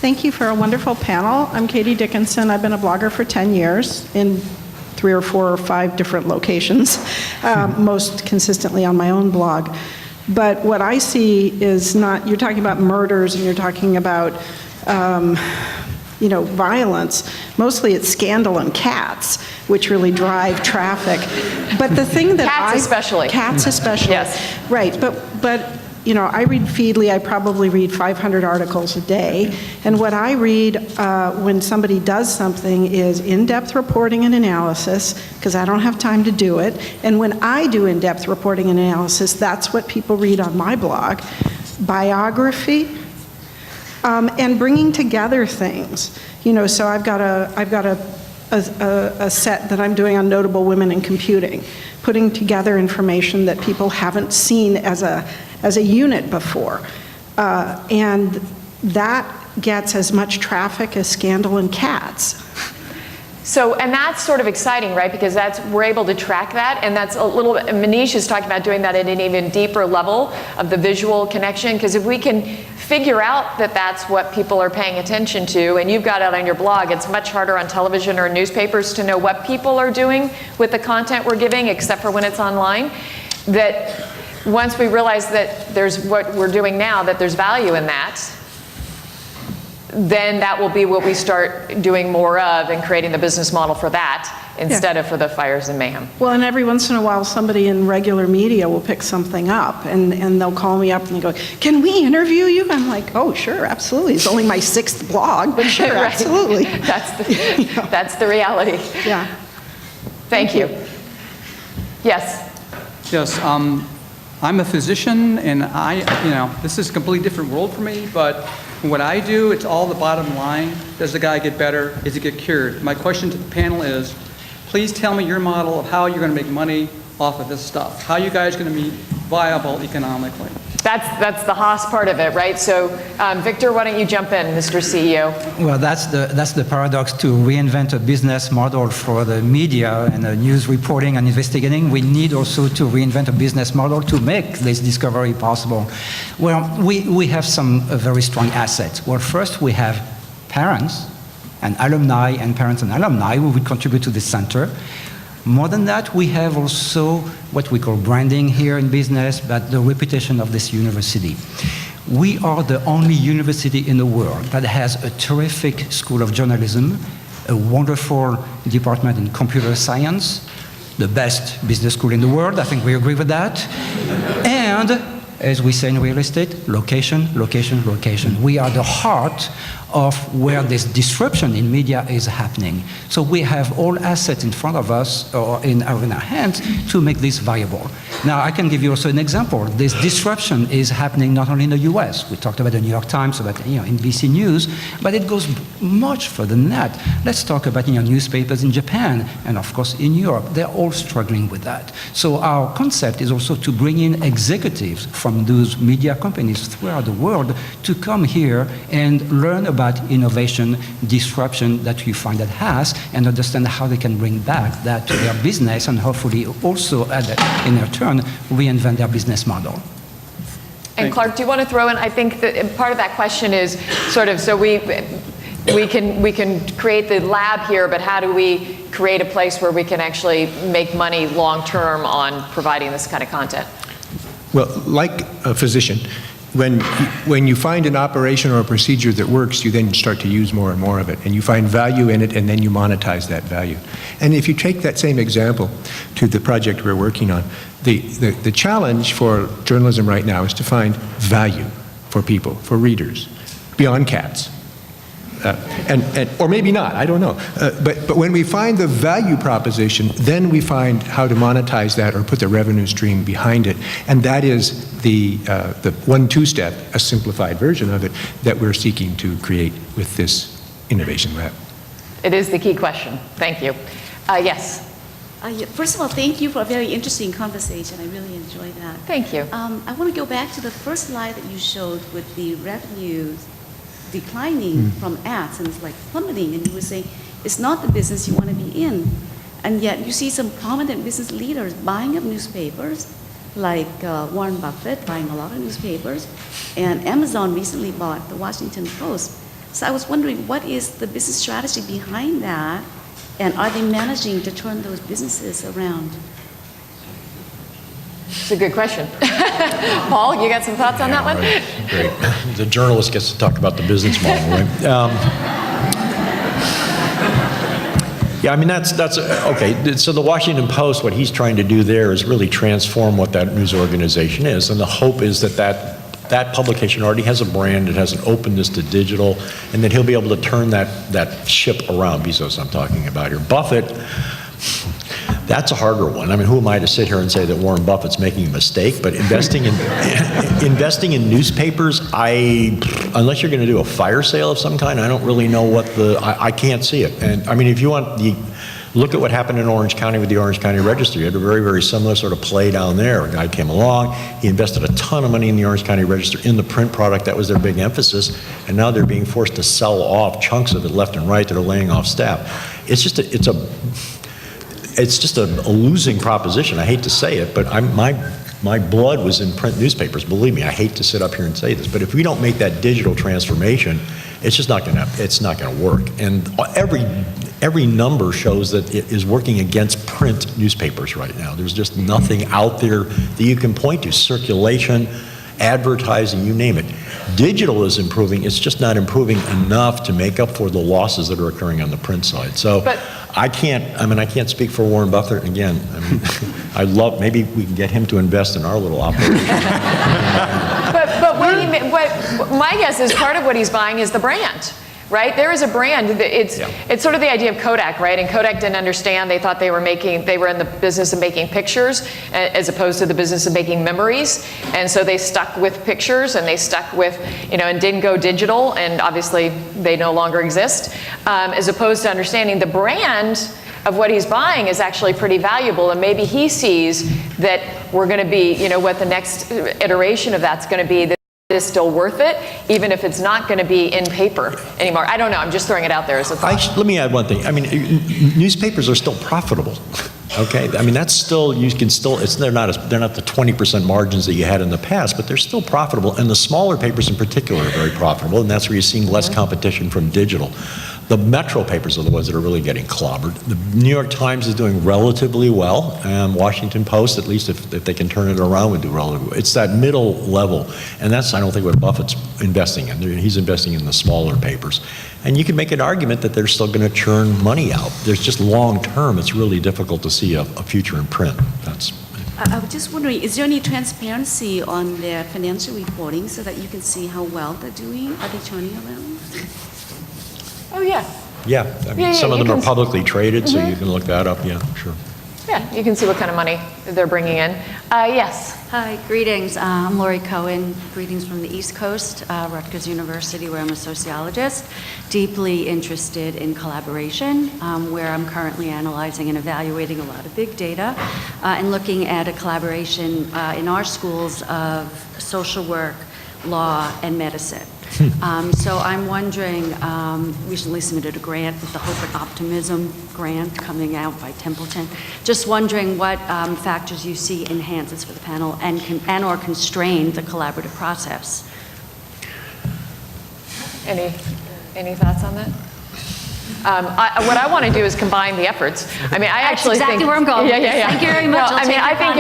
Thank you for a wonderful panel. I'm Katie Dickinson. I've been a blogger for 10 years in 3 or 4 or 5 different locations, most consistently on my own blog. But what I see is not, you're talking about murders and you're talking about, violence. Mostly it's scandal and cats, which really drive traffic. But the thing that Cats especially. Yes. Right, but I read Feedly. I probably read 500 articles a day. And what I read when somebody does something is in-depth reporting and analysis, because I don't have time to do it. And when I do in-depth reporting and analysis, that's what people read on my blog. Biography, and bringing together things. So I've got a set that I'm doing on notable women in computing, putting together information that people haven't seen as a unit before. And that gets as much traffic as Scandal and Cats. So, and that's sort of exciting, right? Because we're able to track that, and that's a little bit, Manish is talking about doing that at an even deeper level of the visual connection, because if we can figure out that that's what people are paying attention to, and you've got it on your blog, it's much harder on television or newspapers to know what people are doing with the content we're giving, except for when it's online, that once we realize that there's what we're doing now, that there's value in that, then that will be what we start doing more of and creating the business model for that instead of for the fires and mayhem. Well, and every once in a while somebody in regular media will pick something up and they'll call me up and they go, "Can we interview you?" I'm like, "Oh, sure, absolutely. It's only my 6th blog, but sure, Right. absolutely." That's the reality. Yeah. Thank you. Yes. Yes, I'm a physician, and this is a completely different world for me, but what I do, it's all the bottom line. Does the guy get better? Does he get cured? My question to the panel is, please tell me your model of how you're going to make money off of this stuff. How are you guys going to be viable economically? That's the Haas part of it, right? So, Victor, why don't you jump in, Mr. CEO? Well, that's the paradox to reinvent a business model for the media and news reporting and investigating. We need also to reinvent a business model to make this discovery possible. Well, we have some very strong assets. Well, first we have parents and alumni and parents and alumni who would contribute to this center. More than that, we have also what we call branding here in business, but the reputation of this university. We are the only university in the world that has a terrific school of journalism, a wonderful department in computer science, the best business school in the world, I think we agree with that, and, as we say in real estate, location, location, location. We are the heart of where this disruption in media is happening. So we have all assets in front of us or in our hands to make this viable. Now, I can give you also an example. This disruption is happening not only in the US. We talked about the New York Times, about NBC News, but it goes much further than that. Let's talk about newspapers in Japan and, of course, in Europe. They're all struggling with that. So our concept is also to bring in executives from those media companies throughout the world to come here and learn about innovation, disruption that you find at Haas, and understand how they can bring back that to their business and hopefully also, in their turn, reinvent their business model. And Clark, do you want to throw in, I think that part of that question is sort of, so we can create the lab here, but how do we create a place where we can actually make money long-term on providing this kind of content? Well, like a physician, when you find an operation or a procedure that works, you then start to use more and more of it, and you find value in it, and then you monetize that value. And if you take that same example to the project we're working on, the challenge for journalism right now is to find value for people, for readers, beyond cats. Or maybe not, I don't know. But when we find the value proposition, then we find how to monetize that or put the revenue stream behind it. And that is the 1-2 step, a simplified version of it, that we're seeking to create with this innovation lab. It is the key question. Thank you. Yes. First of all, thank you for a very interesting conversation. I really enjoyed that. Thank you. I want to go back to the first slide that you showed with the revenues declining from ads, and it's like plummeting, and you were saying it's not the business you want to be in. And yet you see some prominent business leaders buying up newspapers, like Warren Buffett buying a lot of newspapers, and Amazon recently bought the Washington Post. So I was wondering, what is the business strategy behind that, and are they managing to turn those businesses around? It's a good question. Paul, you got some thoughts on that one? Right. Great. The journalist gets to talk about the business model, right? Yeah, I mean, that's okay. So the Washington Post, what he's trying to do there is really transform what that news organization is. And the hope is that publication already has a brand, it has an openness to digital, and that he'll be able to turn that ship around. Bezos I'm talking about here. Buffett, that's a harder one. I mean, who am I to sit here and say that Warren Buffett's making a mistake? But investing in newspapers, unless you're going to do a fire sale of some kind, I don't really know what I can't see it. And I mean, if you want look at what happened in Orange County with the Orange County Register. You had a very, very similar sort of play down there. A guy came along, he invested a ton of money in the Orange County Register, in the print product. That was their big emphasis. And now they're being forced to sell off chunks of it left and right. They're laying off staff. It's just a losing proposition. I hate to say it, but my blood was in print newspapers. Believe me, I hate to sit up here and say this, but if we don't make that digital transformation, it's just not going to work. And every number shows that it is working against print newspapers right now. There's just nothing out there that you can point to. Circulation, advertising, you name it. Digital is improving. It's just not improving enough to make up for the losses that are occurring on the print side. So I can't speak for Warren Buffett. Again, I mean, maybe we can get him to invest in our little operation. But what my guess is part of what he's buying is the brand. Right? There is a brand. It's sort of the idea of Kodak, right? And Kodak didn't understand. They thought they were in the business of making pictures as opposed to the business of making memories. And so they stuck with pictures, and they stuck with, and didn't go digital. And obviously they no longer exist. As opposed to understanding the brand of what he's buying is actually pretty valuable, and maybe he sees that we're going to be, you know, what the next iteration of that's going to be, that is still worth it, even if it's not going to be in paper anymore. I don't know, I'm just throwing it out there as a thought. Let me add one thing. I mean, newspapers are still profitable. Okay, I mean, that's still, you can still, they're not the 20% margins that you had in the past, but they're still profitable, and the smaller papers in particular are very profitable, and that's where you're seeing less competition from digital. The metro papers are the ones that are really getting clobbered. The New York Times is doing relatively well, and Washington Post, at least if they can turn it around, would do relatively well. It's that middle level, and that's, I don't think, what Buffett's investing in. He's investing in the smaller papers. And you can make an argument that they're still going to churn money out. There's just long term, it's really difficult to see a future in print. I was just wondering, is there any transparency on their financial reporting so that you can see how well they're doing? Are they turning around? Oh, yeah. Yeah, I mean, some of them are publicly traded, so you can look that up, yeah, sure. Yeah, you can see what kind of money they're bringing in. Yes. Hi, greetings. I'm Lori Cohen. Greetings from the East Coast, Rutgers University, where I'm a sociologist. Deeply interested in collaboration, where I'm currently analyzing and evaluating a lot of big data, and looking at a collaboration in our schools of social work, law, and medicine. So I'm wondering, recently submitted a grant with the Hope and Optimism grant coming out by Templeton. Just wondering what factors you see enhances for the panel and or constrain the collaborative process. Any thoughts on that? What I want to do is combine the efforts. I mean, I actually exactly think, where I'm going. Yeah. Thank you very much. No, I mean, I think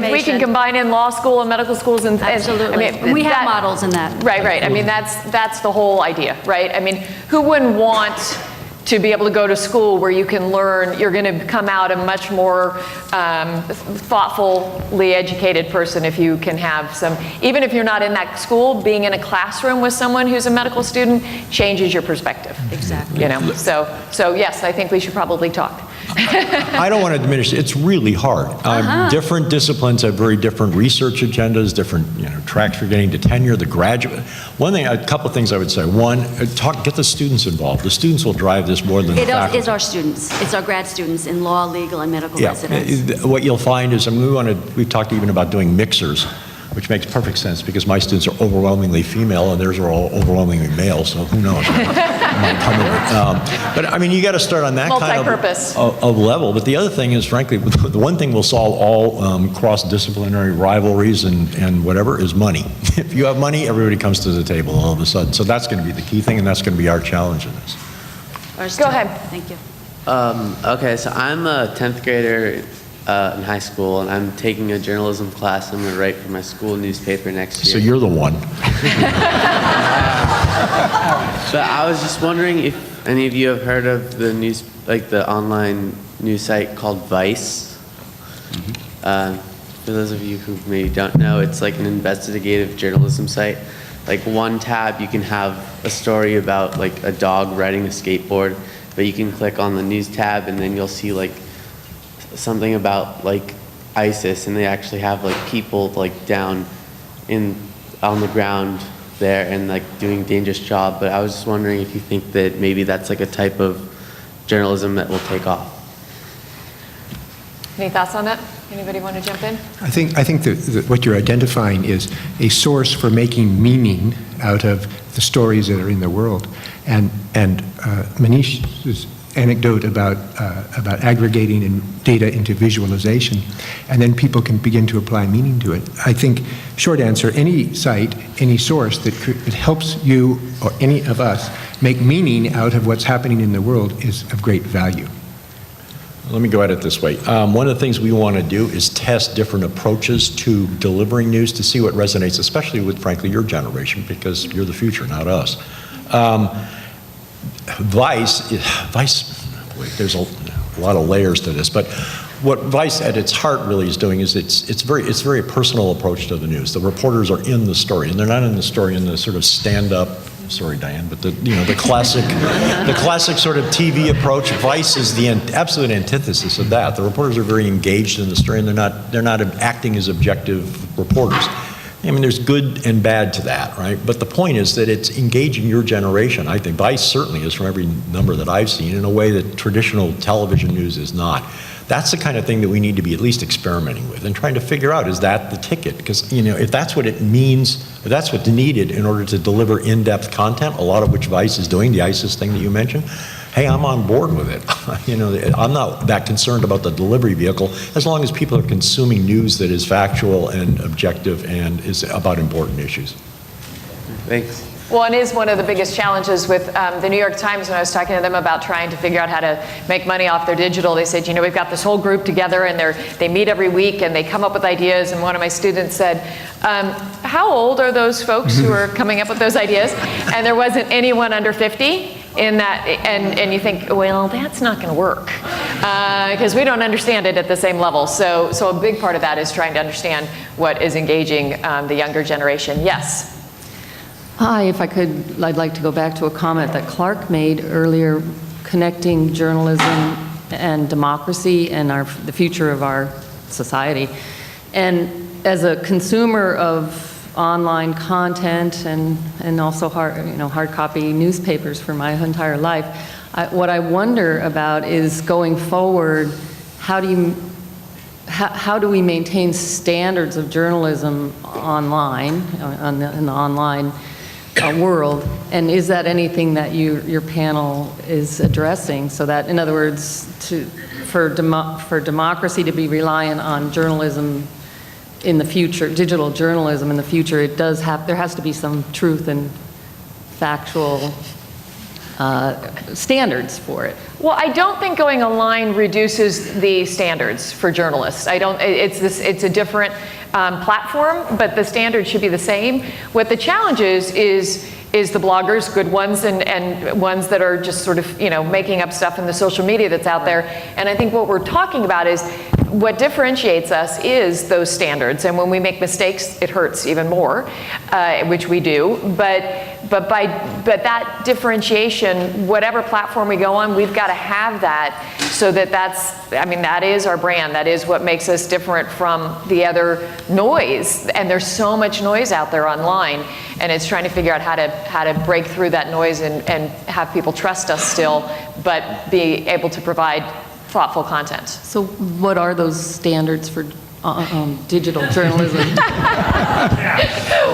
if we can combine in law school and medical schools and absolutely, I mean, we have models in that. Right. I mean, that's the whole idea, right? I mean, who wouldn't want to be able to go to school where you can learn, you're going to come out a much more thoughtfully educated person if you can have some, even if you're not in that school, being in a classroom with someone who's a medical student changes your perspective. Exactly. You know, so yes, I think we should probably talk. I don't want to diminish it. It's really hard. Different disciplines have very different research agendas, different tracks for getting to tenure, the graduate. A couple of things I would say. One, get the students involved. The students will drive this more than the faculty. It is our students. It's our grad students in law, legal, and medical residence. What you'll find is, we've talked even about doing mixers, which makes perfect sense because my students are overwhelmingly female and theirs are all overwhelmingly male, so who knows? But I mean, you got to start on that kind of level. But the other thing is, frankly, the one thing will solve all cross-disciplinary rivalries and whatever is money. If you have money, everybody comes to the table all of a sudden. So that's going to be the key thing, and that's going to be our challenge in this. Go ahead. Thank you. Okay, so I'm a 10th grader in high school, and I'm taking a journalism class. I'm going to write for my school newspaper next year. So you're the one. So I was just wondering if any of you have heard of the the online news site called Vice. For those of you who maybe don't know, it's like an investigative journalism site. Like one tab, you can have a story about like a dog riding a skateboard, but you can click on the news tab and then you'll see like something about like ISIS, and they actually have like people like down on the ground there and like doing a dangerous job. But I was just wondering if you think that maybe that's like a type of journalism that will take off. Any thoughts on that? Anybody want to jump in? I think that what you're identifying is a source for making meaning out of the stories that are in the world, and Manish's anecdote about aggregating data into visualization, and then people can begin to apply meaning to it. I think, short answer, any site, any source that helps you or any of us make meaning out of what's happening in the world is of great value. Let me go at it this way. One of the things we want to do is test different approaches to delivering news to see what resonates, especially with, frankly, your generation, because you're the future, not us. Vice, there's a lot of layers to this, but what Vice at its heart really is doing is it's very personal approach to the news. The reporters are in the story, and they're not in the story in the sort of stand-up. Sorry, Diane, but the classic sort of TV approach. Vice is the absolute antithesis of that. The reporters are very engaged in the story, and they're not acting as objective reporters. I mean, there's good and bad to that, right? But the point is that it's engaging your generation, I think. Vice certainly is, from every number that I've seen, in a way that traditional television news is not. That's the kind of thing that we need to be at least experimenting with and trying to figure out, is that the ticket? Because, you know, if that's what it means, if that's what's needed in order to deliver in-depth content, a lot of which Vice is doing, the ISIS thing that you mentioned, hey, I'm on board with it. You know, I'm not that concerned about the delivery vehicle as long as people are consuming news that is factual and objective and is about important issues. Thanks. Well, it is one of the biggest challenges with the New York Times. When I was talking to them about trying to figure out how to make money off their digital, they said, you know, we've got this whole group together and they meet every week and they come up with ideas. And one of my students said, how old are those folks who are coming up with those ideas? And there wasn't anyone under 50 in that, and you think, well, that's not going to work because we don't understand it at the same level. So a big part of that is trying to understand what is engaging the younger generation. Yes. Hi, if I could, I'd like to go back to a comment that Clark made earlier, connecting journalism and democracy and the future of our society. And as a consumer of online content and also hard copy newspapers for my entire life, what I wonder about is going forward, how do we maintain standards of journalism online, in the online world, and is that anything that your panel is addressing, so that, in other words, for democracy to be reliant on journalism in the future, digital journalism in the future, there has to be some truth and factual standards for it. Well, I don't think going online reduces the standards for journalists. It's a different platform, but the standards should be the same. What the challenge is the bloggers, good ones and ones that are just sort of, you know, making up stuff in the social media that's out there. And I think what we're talking about is what differentiates us is those standards. And when we make mistakes, it hurts even more, which we do. But that differentiation, whatever platform we go on, we've got to have that, so that is our brand. That is what makes us different from the other noise. And there's so much noise out there online, and it's trying to figure out how to break through that noise and have people trust us still, but be able to provide thoughtful content. So what are those standards for digital journalism?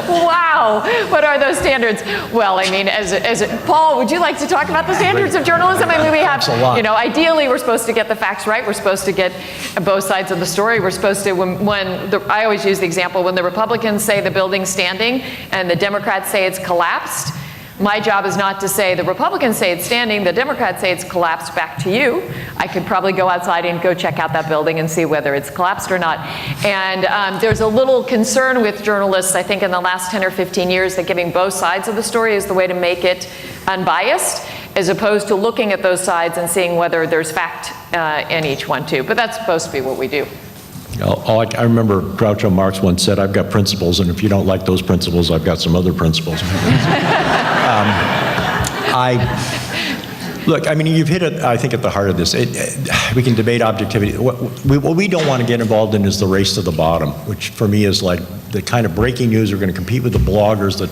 Wow, what are those standards? Well, I mean, as Paul, would you like to talk about the standards of journalism? I mean, we have, you know, ideally we're supposed to get the facts right. We're supposed to get both sides of the story. We're supposed to, I always use the example, when the Republicans say the building's standing and the Democrats say it's collapsed, my job is not to say the Republicans say it's standing, the Democrats say it's collapsed back to you. I could probably go outside and go check out that building and see whether it's collapsed or not. And there's a little concern with journalists, I think, in the last 10 or 15 years, that giving both sides of the story is the way to make it unbiased, as opposed to looking at those sides and seeing whether there's fact in each one too. But that's supposed to be what we do. I remember Groucho Marx once said, I've got principles, and if you don't like those principles, I've got some other principles. Look, I mean, you've hit it, I think, at the heart of this. We can debate objectivity. What we don't want to get involved in is the race to the bottom, which for me is like the kind of breaking news. We're going to compete with the bloggers, the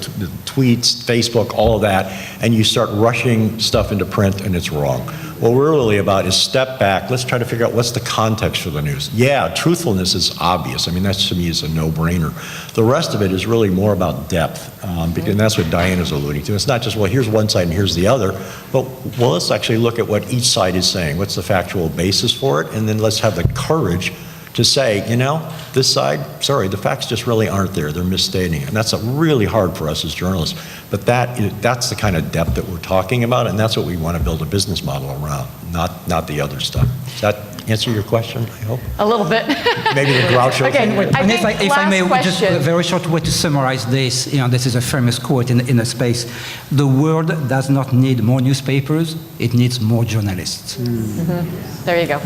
tweets, Facebook, all of that, and you start rushing stuff into print, and it's wrong. What we're really about is step back. Let's try to figure out what's the context for the news. Yeah, truthfulness is obvious. I mean, that to me is a no-brainer. The rest of it is really more about depth, and that's what Diane is alluding to. It's not just, well, here's one side and here's the other, but well, let's actually look at what each side is saying. What's the factual basis for it? And then let's have the courage to say, you know, this side, sorry, the facts just really aren't there. They're misstating it. And that's really hard for us as journalists. But that's the kind of depth that we're talking about, and that's what we want to build a business model around, not the other stuff. Does that answer your question, I hope? A little bit. Maybe the Groucho thing. If I may, just a very short way to summarize this, you know, this is a famous quote in the space. The world does not need more newspapers, it needs more journalists. Mm-hmm. There you go.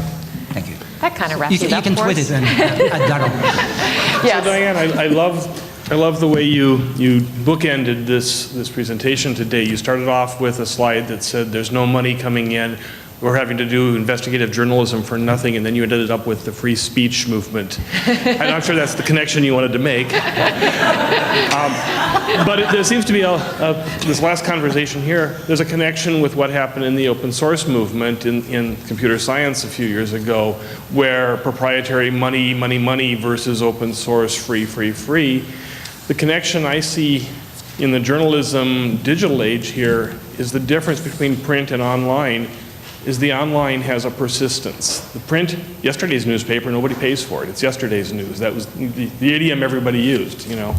Thank you. That kind of wraps it up. You can tweet it and at Darryl. Yes. So Diane, I love the way you bookended this presentation today. You started off with a slide that said there's no money coming in. were having to do investigative journalism for nothing, and then you ended up with the free speech movement. I'm not sure that's the connection you wanted to make. But there seems to be this last conversation here, there's a connection with what happened in the open source movement in computer science a few years ago, where proprietary money versus open source free. The connection I see in the journalism digital age here is the difference between print and online is the online has a persistence. The print, yesterday's newspaper, nobody pays for it. It's yesterday's news. That was the idiom everybody used, you know.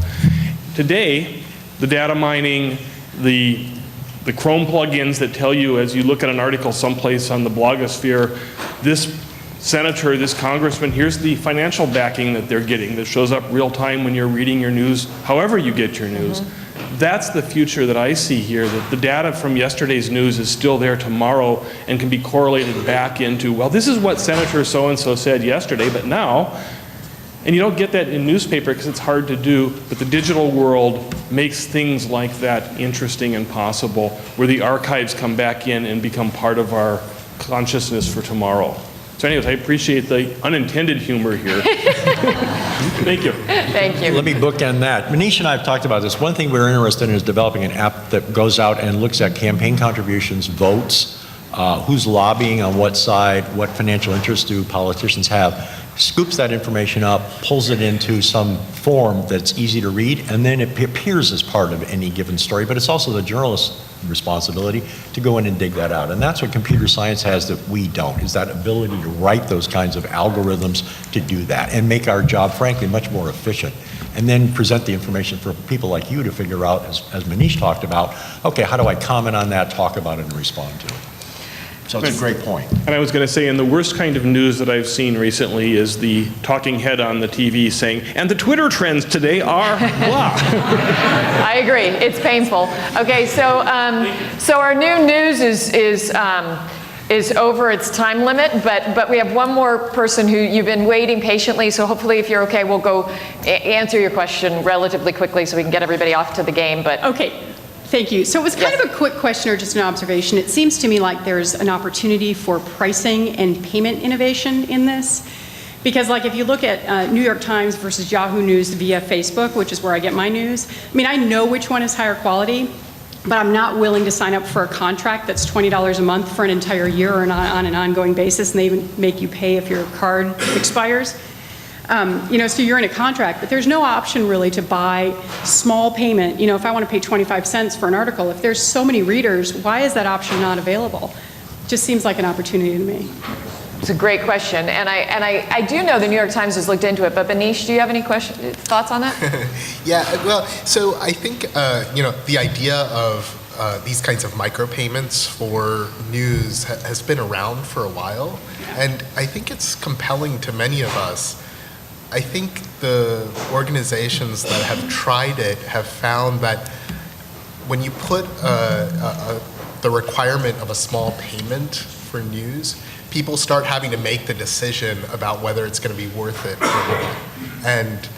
Today, the data mining, the Chrome plugins that tell you as you look at an article someplace on the blogosphere, this senator, this congressman, here's the financial backing that they're getting that shows up real time when you're reading your news, however you get your news. That's the future that I see here, that the data from yesterday's news is still there tomorrow and can be correlated back into, well, this is what Senator so-and-so said yesterday, but now, and you don't get that in newspaper because it's hard to do, but the digital world makes things like that interesting and possible, where the archives come back in and become part of our consciousness for tomorrow. So anyways, I appreciate the unintended humor here. Thank you. Thank you. Let me bookend that. Manish and I have talked about this. One thing we're interested in is developing an app that goes out and looks at campaign contributions, votes, who's lobbying on what side, what financial interests do politicians have, scoops that information up, pulls it into some form that's easy to read, and then it appears as part of any given story, but it's also the journalist's responsibility to go in and dig that out. And that's what computer science has that we don't, is that ability to write those kinds of algorithms to do that and make our job, frankly, much more efficient. And then present the information for people like you to figure out, as Manish talked about, okay, how do I comment on that, talk about it, and respond to it? So it's a great point. And I was going to say, and the worst kind of news that I've seen recently is the talking head on the TV saying, and the Twitter trends today are blah. I agree. It's painful. Okay, so our new news is over its time limit, but we have one more person who you've been waiting patiently, so hopefully if you're okay, we'll go answer your question relatively quickly so we can get everybody off to the game. But okay. Thank you. So it was kind of a quick question or just an observation. It seems to me like there's an opportunity for pricing and payment innovation in this. Because like if you look at New York Times versus Yahoo News via Facebook, which is where I get my news, I mean, I know which one is higher quality, but I'm not willing to sign up for a contract that's $20 a month for an entire year or on an ongoing basis, and they even make you pay if your card expires. You know, so you're in a contract, but there's no option really to buy small payment. You know, if I want to pay 25 cents for an article, if there's so many readers, why is that option not available? Just seems like an opportunity to me. It's a great question, and I do know the New York Times has looked into it, but Manish, do you have any thoughts on that? Yeah, well, so I think, you know, the idea of these kinds of micropayments for news has been around for a while, and I think it's compelling to many of us. I think the organizations that have tried it have found that when you put the requirement of a small payment for news, people start having to make the decision about whether it's going to be worth it or not. And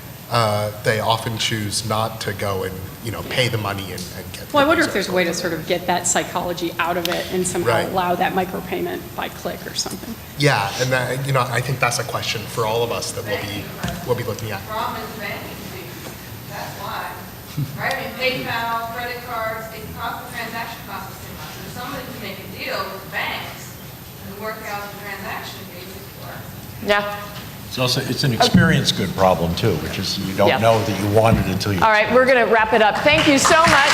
they often choose not to go and, you know, pay the money and get. Well, I wonder if there's a way to sort of get that psychology out of it and somehow allow that micropayment by click or something. Yeah, and that, you know, I think that's a question for all of us that we'll be looking at. Problem is banking fees. That's why. Right? I mean, PayPal, credit cards, the transaction cost is too much. So somebody can make a deal with banks and work out the transaction fees. Yeah. It's an experience good problem too, which is you don't know that you want it until you. All right, we're going to wrap it up. Thank you so much.